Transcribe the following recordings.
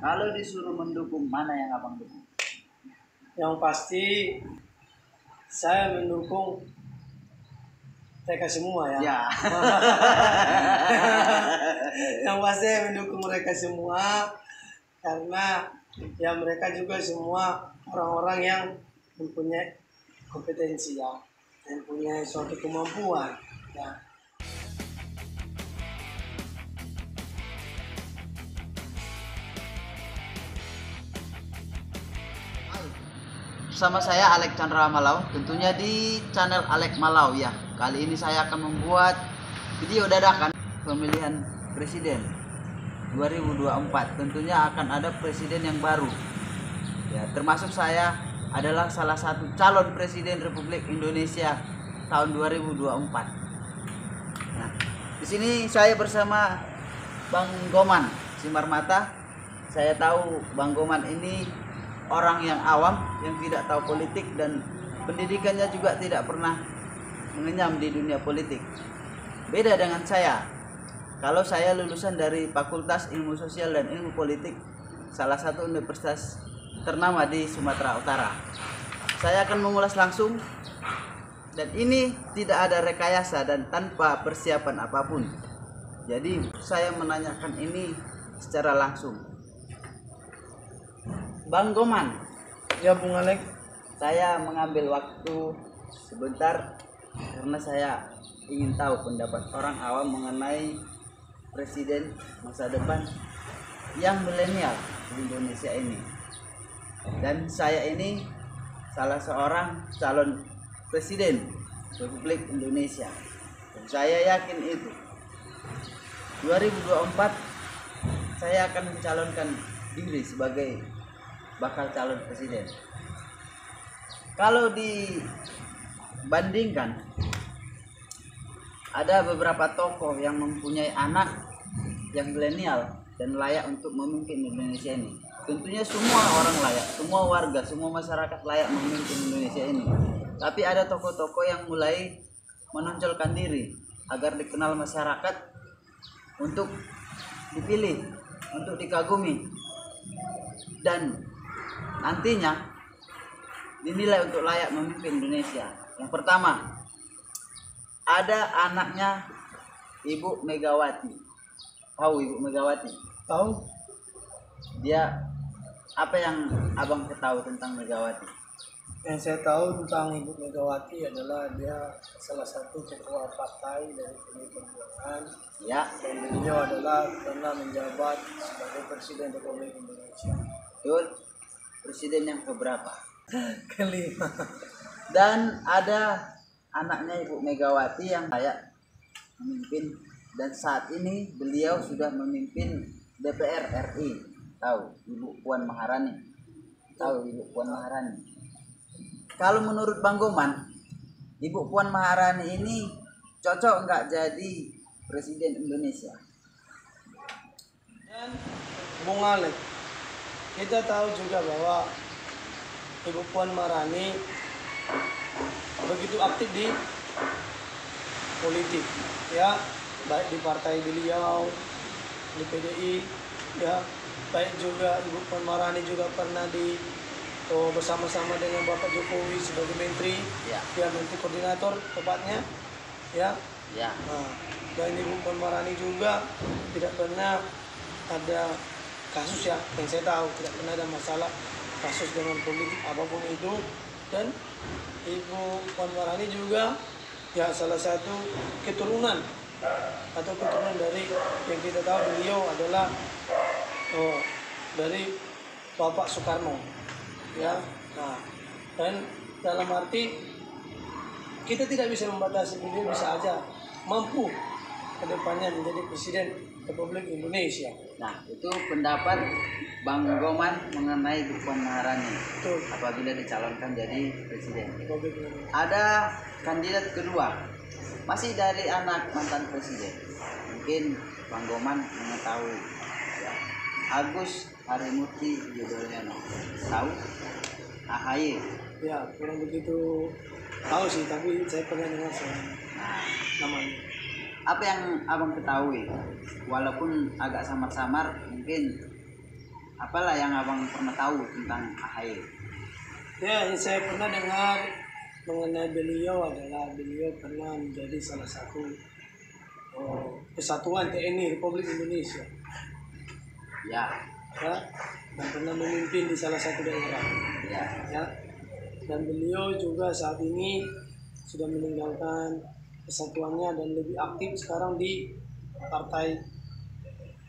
Kalau disuruh mendukung, mana yang abang dukung? Yang pasti saya mendukung mereka semua ya. Ya. Yang pasti saya mendukung mereka semua karena ya mereka juga semua orang-orang yang mempunyai kompetensi ya, mempunyai suatu kemampuan ya. Bersama saya Alek Chandra Malau, tentunya di channel Alek Malau ya. Kali ini saya akan membuat video dadakan pemilihan presiden 2024. Tentunya akan ada presiden yang baru. Ya, termasuk saya adalah salah satu calon presiden Republik Indonesia tahun 2024. Nah, di sini saya bersama Bang Goman Simarmata. Saya tahu Bang Goman ini orang yang awam, yang tidak tahu politik dan pendidikannya juga tidak pernah mengenyam di dunia politik. Beda dengan saya. Kalau saya lulusan dari Fakultas Ilmu Sosial dan Ilmu Politik, salah satu universitas ternama di Sumatera Utara. Saya akan mengulas langsung, dan ini tidak ada rekayasa dan tanpa persiapan apapun. Jadi saya menanyakan ini secara langsung. Bang Goman, Ya Bung Alek, saya mengambil waktu sebentar karena saya ingin tahu pendapat orang awam mengenai presiden masa depan yang milenial di Indonesia ini. Dan saya ini salah seorang calon presiden Republik Indonesia. Dan saya yakin itu 2024 saya akan mencalonkan diri sebagai bakal calon presiden. Kalau dibandingkan, ada beberapa tokoh yang mempunyai anak yang milenial dan layak untuk memimpin Indonesia ini. Tentunya semua orang layak, semua warga, semua masyarakat layak memimpin Indonesia ini. Tapi ada tokoh-tokoh yang mulai menonjolkan diri agar dikenal masyarakat untuk dipilih, untuk dikagumi, dan nantinya dinilai untuk layak memimpin Indonesia. Yang pertama, ada anaknya Ibu Megawati. Tahu Ibu Megawati? tahu? Dia apa yang abang ketahui tentang Megawati? Yang saya tahu tentang Ibu Megawati adalah dia salah satu ketua partai dari PDI Perjuangan. Ya, Dan beliau adalah pernah menjabat sebagai Presiden Republik Indonesia. betul. Presiden yang keberapa? Kelima. Dan ada anaknya Ibu Megawati yang layak memimpin, dan saat ini beliau sudah memimpin DPR RI. Tahu Ibu Puan Maharani? Tahu Ibu Puan Maharani? Kalau menurut Bang Goman, Ibu Puan Maharani ini cocok nggak jadi presiden Indonesia? Dan Bung Alek, kita tahu juga bahwa Ibu Puan Maharani begitu aktif di politik, ya, baik di partai beliau, di PDI, ya, baik juga Ibu Puan Maharani juga pernah bersama-sama dengan Bapak Jokowi sebagai menteri, Ya, ya, menteri koordinator tepatnya, ya. ya, Nah, dan Ibu Puan Maharani juga tidak pernah ada kasus ya, yang saya tahu tidak pernah ada masalah kasus dengan politik apapun itu. Dan Ibu Puan Maharani juga ya salah satu keturunan dari yang kita tahu beliau adalah dari Bapak Soekarno, ya. Nah, dan dalam arti kita tidak bisa membatasi, beliau bisa aja mampu kedepannya menjadi presiden Republik Indonesia. nah itu pendapat Bang Goman mengenai Ibu Puan Maharani Betul. apabila dicalonkan jadi presiden. Republik Indonesia. Ada kandidat kedua, masih dari anak mantan presiden. Mungkin Bang Goman mengetahui ya, Agus Harimurti Yudhoyono. Tahu? AHY. Ya, kurang begitu tahu sih, tapi saya pernah dengar Nah, namanya. apa yang abang ketahui? Walaupun agak samar-samar, mungkin apalah yang abang pernah tahu tentang AHY? Ya, yang saya pernah dengar mengenai beliau adalah beliau pernah menjadi salah satu kesatuan TNI Republik Indonesia, Ya, ya, dan pernah memimpin di salah satu daerah, ya, ya. Dan beliau juga saat ini sudah meninggalkan kesatuannya dan lebih aktif sekarang di Partai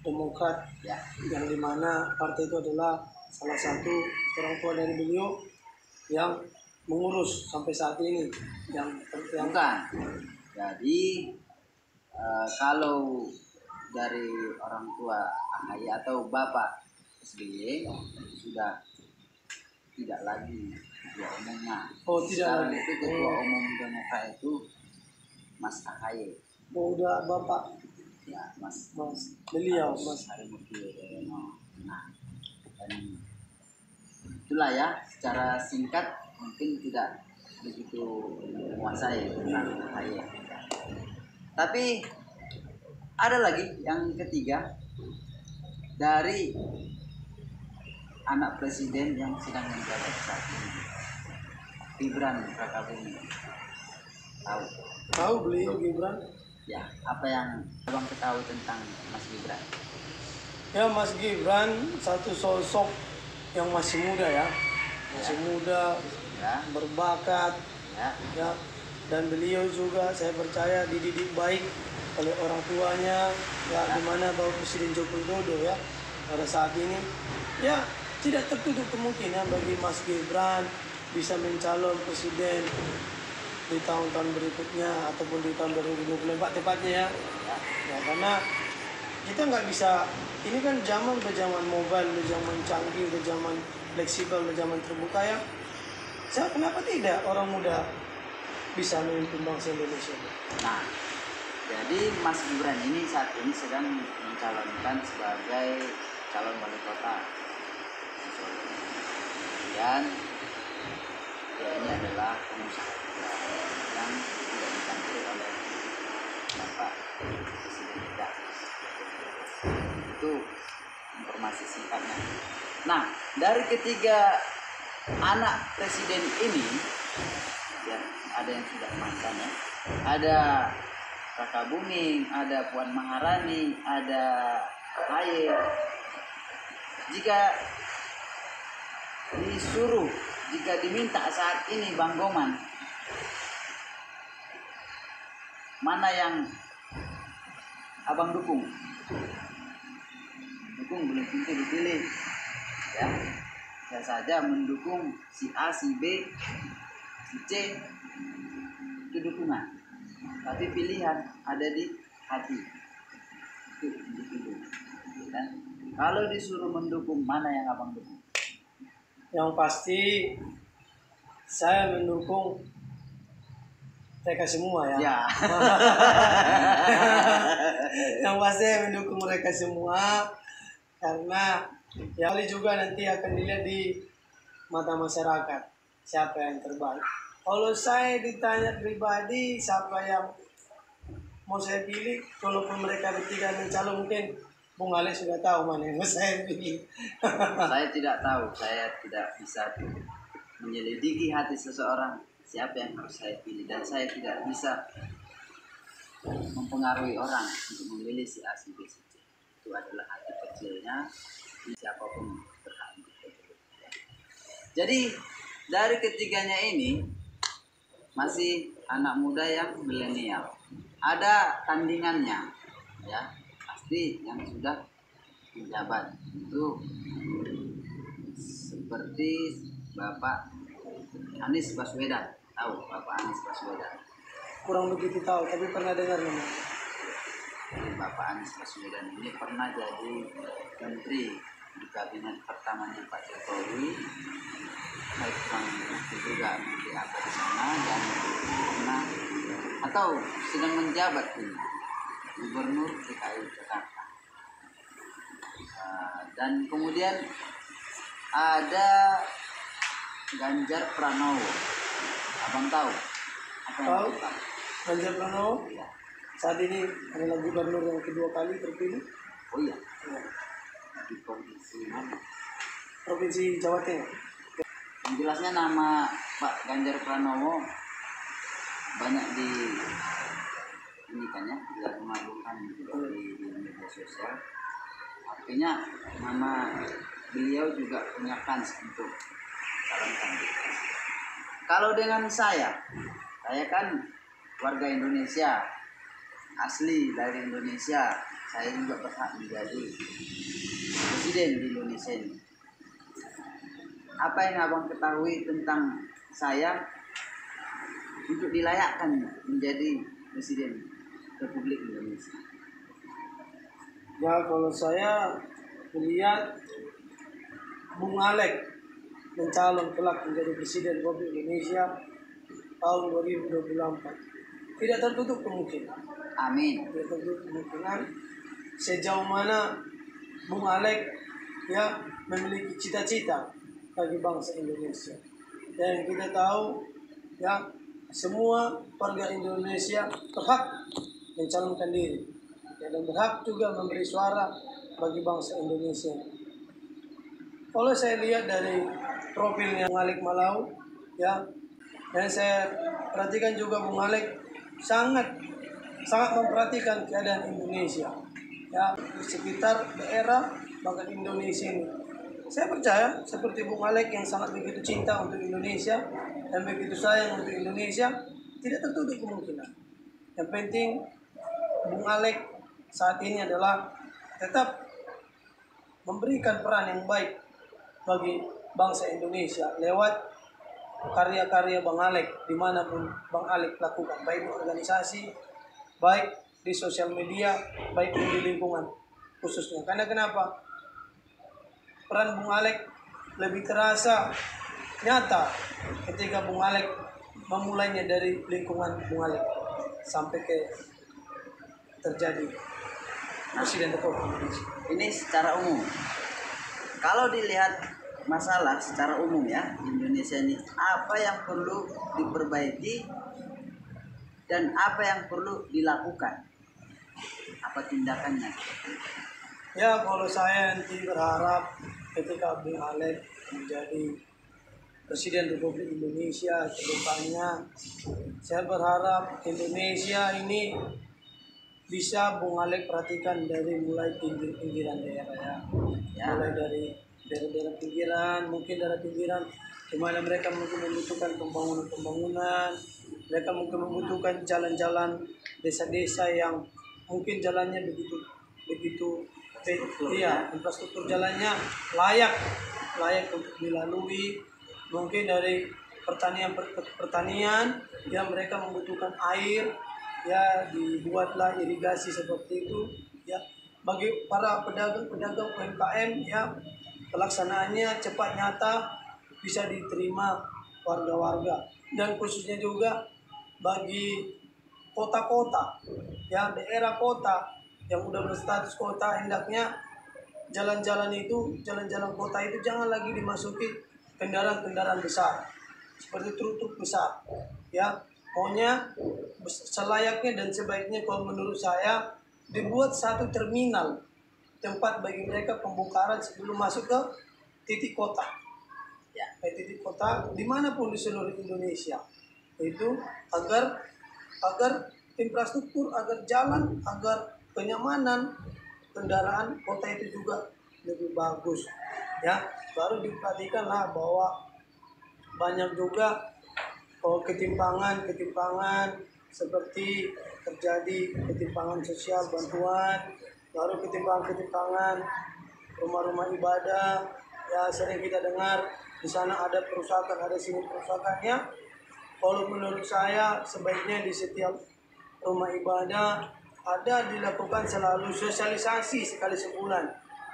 Demokrat, ya. yang dimana partai itu adalah salah satu orang tua dari beliau yang mengurus sampai saat ini, yang Bukan. Jadi kalau dari orang tua AHY atau Bapak SBY sudah tidak lagi ketua umumnya. Oh, tidak Sekarang lagi. itu ketua umum Demokrat itu Mas AHY. udah bapak Ya, Mas beliau Agus mas. Harimurti Yudhoyono. Nah, dan itulah ya, secara singkat mungkin tidak begitu menguasai tentang AHY. Tapi ada lagi yang ketiga dari anak presiden yang sedang menjabat saat ini, Gibran Rakabuming. Tahu? Tahu beliau Gibran? Ya, apa yang abang ketahui tentang Mas Gibran? Ya, Mas Gibran satu sosok yang masih muda ya, masih muda, Ya, berbakat, ya, ya. Dan beliau juga saya percaya dididik baik oleh orang tuanya, ya, di mana Bapak Presiden Joko Widodo ya pada saat ini. Ya, tidak tertutup kemungkinan bagi Mas Gibran bisa mencalon presiden di tahun-tahun berikutnya ataupun di tahun 2024 tepatnya ya. Ya, karena kita nggak bisa, ini kan zaman udah zaman mobile, udah zaman canggih, udah zaman fleksibel, udah zaman terbuka ya. Saya kenapa tidak orang muda bisa memimpin bangsa Indonesia? Nah, jadi Mas Gibran ini saat ini sedang mencalonkan sebagai calon wali kota di Solo. Kemudian dia ini adalah pengusaha yang tidak dicampuri oleh Bapak Presiden kita. Itu informasi singkatnya. Nah, dari ketiga anak presiden ini, ya, ada yang sudah mantan ya, ada Rakabuming, ada Puan Maharani, ada AHY. Jika disuruh, jika diminta saat ini Bang Goman, mana yang abang dukung? Dukung belum tentu dipilih, ya. Bisa saja mendukung si A, si B, si C, itu dukungan. Tapi pilihan ada di hati. Itu individu. Dan kalau disuruh mendukung, mana yang abang dukung? Yang pasti saya mendukung mereka semua ya. Ya. Yang pasti saya mendukung mereka semua karena ya kali juga nanti akan dilihat di mata masyarakat siapa yang terbaik. Kalau saya ditanya pribadi siapa yang mau saya pilih, walaupun mereka bertiga mencalon mungkin Bung Alex sudah tahu mana yang mau saya pilih. Saya tidak tahu, saya tidak bisa menyelidiki hati seseorang siapa yang harus saya pilih, dan saya tidak bisa mempengaruhi orang untuk memilih si A, si B, si C. Itu adalah hati kecilnya siapapun berhak untuk memilih. Jadi dari ketiganya ini masih anak muda yang milenial. Ada tandingannya, ya, pasti yang sudah menjabat itu seperti Bapak Anies Baswedan. Tahu Bapak Anies Baswedan? Kurang begitu tahu, tapi pernah dengar namanya. Bapak Anies Baswedan ini pernah jadi menteri di kabinet pertamanya Pak Jokowi. Baik kurang itu juga menteri apa di sana, dan pernah atau sedang menjabat ini Gubernur DKI Jakarta. Dan kemudian ada Ganjar Pranowo. Abang tahu apa yang Tahu? abang tahu? Ganjar Pranowo Ya. saat ini adalah gubernur yang kedua kali terpilih. Oh iya, Ya. di provinsi mana? Provinsi Jawa Tengah. Yang jelasnya nama Pak Ganjar Pranowo banyak di ini kan ya, dilakukan di media sosial. Artinya nama beliau juga punya kans untuk calonkan. Kalau dengan saya kan warga Indonesia, asli dari Indonesia, saya juga berhak menjadi presiden di Indonesia ini. Apa yang abang ketahui tentang saya untuk dilayakkan menjadi presiden Republik Indonesia? Ya, kalau saya melihat Bung Alek mencalon kelak menjadi presiden Republik Indonesia tahun 2024, tidak tertutup kemungkinan. Amin. Tidak tertutup kemungkinan sejauh mana Bung Alek ya memiliki cita-cita bagi bangsa Indonesia. Dan kita tahu ya semua warga Indonesia berhak mencalonkan diri dan berhak juga memberi suara bagi bangsa Indonesia. Kalau saya lihat dari profilnya Bung Alek Malau ya, dan saya perhatikan juga Bung Alek sangat memperhatikan keadaan Indonesia ya di sekitar daerah bahkan Indonesia ini. Saya percaya seperti Bung Alek yang sangat begitu cinta untuk Indonesia dan begitu sayang untuk Indonesia, tidak tertutup kemungkinan. Yang penting Bung Alek saat ini adalah tetap memberikan peran yang baik bagi bangsa Indonesia lewat karya-karya Bang Alek dimanapun Bang Alek lakukan, baik di organisasi, baik di sosial media, baik di lingkungan khususnya. Karena kenapa? Peran Bung Alek lebih terasa nyata ketika Bung Alek memulainya dari lingkungan Bung Alek sampai ke terjadi Presiden Republik Indonesia. Ini secara umum. Kalau dilihat masalah secara umum ya di Indonesia ini, apa yang perlu diperbaiki dan apa yang perlu dilakukan? Apa tindakannya? Ya, kalau saya nanti berharap ketika Bung Alek menjadi Presiden Republik Indonesia ke depannya, saya berharap Indonesia ini bisa Bung Alek perhatikan dari mulai pinggiran daerah ya. Mulai dari daerah pinggiran, mungkin daerah pinggiran di mana mereka mungkin membutuhkan pembangunan, mereka mungkin membutuhkan jalan-jalan desa-desa yang mungkin jalannya begitu iya, infrastruktur jalannya layak untuk dilalui. Mungkin dari pertanian yang mereka membutuhkan air ya, dibuatlah irigasi seperti itu ya. Bagi para pedagang UMKM ya, pelaksanaannya cepat, nyata, bisa diterima warga-warga, dan khususnya juga bagi kota-kota ya, daerah kota yang udah berstatus kota, hendaknya jalan-jalan kota itu jangan lagi dimasuki kendaraan-kendaraan besar seperti truk-truk besar ya. Maunya selayaknya dan sebaiknya kalau menurut saya dibuat satu terminal tempat bagi mereka pembongkaran sebelum masuk ke titik kota ya, titik kota dimanapun di seluruh Indonesia, itu agar infrastruktur, agar jalan, agar kenyamanan kendaraan kota itu juga lebih bagus ya. Baru diperhatikanlah bahwa banyak juga ketimpangan seperti terjadi ketimpangan sosial bantuan, baru ketimpangan rumah-rumah ibadah ya, sering kita dengar di sana ada perusakan, ada sini perusakannya. Kalau menurut saya sebaiknya di setiap rumah ibadah ada dilakukan selalu sosialisasi sekali sebulan,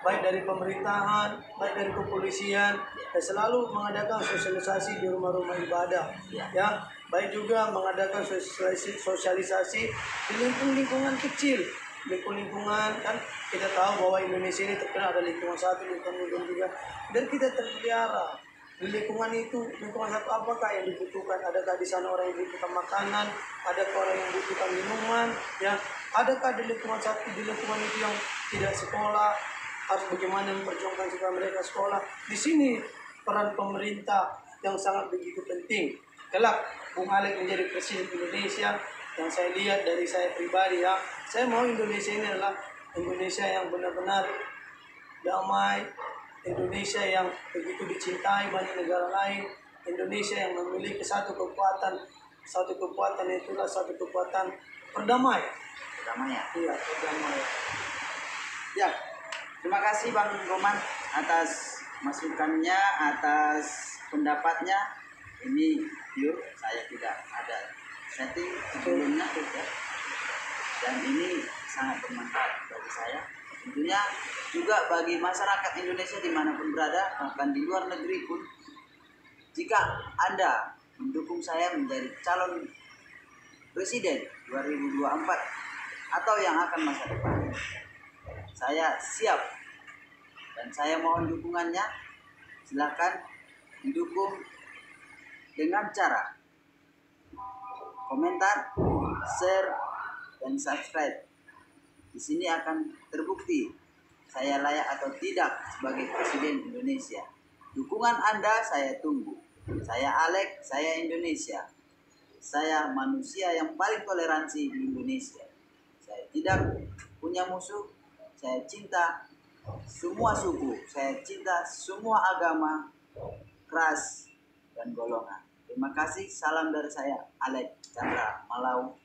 baik dari pemerintahan, baik dari kepolisian, dan selalu mengadakan sosialisasi di rumah-rumah ibadah ya. Baik juga mengadakan sosialisasi di lingkungan kecil, lingkungan kan kita tahu bahwa Indonesia ini terkenal ada lingkungan satu, lingkungan juga, dan kita terpelihara di lingkungan itu. Lingkungan satu apakah yang dibutuhkan? Adakah di sana orang yang membutuhkan makanan? Adakah orang yang membutuhkan minuman? Ya, adakah di lingkungan satu, di lingkungan itu yang tidak sekolah? harus bagaimana memperjuangkan supaya mereka sekolah. Di sini peran pemerintah yang sangat begitu penting. Kelak Bung Alek menjadi presiden Indonesia, yang saya lihat dari saya pribadi ya, saya mau Indonesia ini adalah Indonesia yang benar-benar damai, Indonesia yang begitu dicintai banyak negara lain, Indonesia yang memiliki satu kekuatan itulah satu kekuatan perdamaian. Perdamaian. Iya, perdamaian. Ya, terima kasih Bang Roman atas masukannya, atas pendapatnya. Ini pure, saya tidak ada setting sebelumnya ya. Dan ini sangat bermanfaat bagi saya. Tentunya juga bagi masyarakat Indonesia dimanapun berada, bahkan di luar negeri pun. Jika Anda mendukung saya menjadi calon presiden 2024 atau yang akan masa depan, saya siap dan saya mohon dukungannya. Silakan didukung dengan cara komentar, share, dan subscribe. Di sini akan terbukti saya layak atau tidak sebagai presiden Indonesia. Dukungan Anda saya tunggu. Saya Alek, saya Indonesia. Saya manusia yang paling toleransi di Indonesia. Saya tidak punya musuh. Saya cinta semua suku. Saya cinta semua agama, ras, dan golongan. Terima kasih. Salam dari saya, Alek Chandra Malau.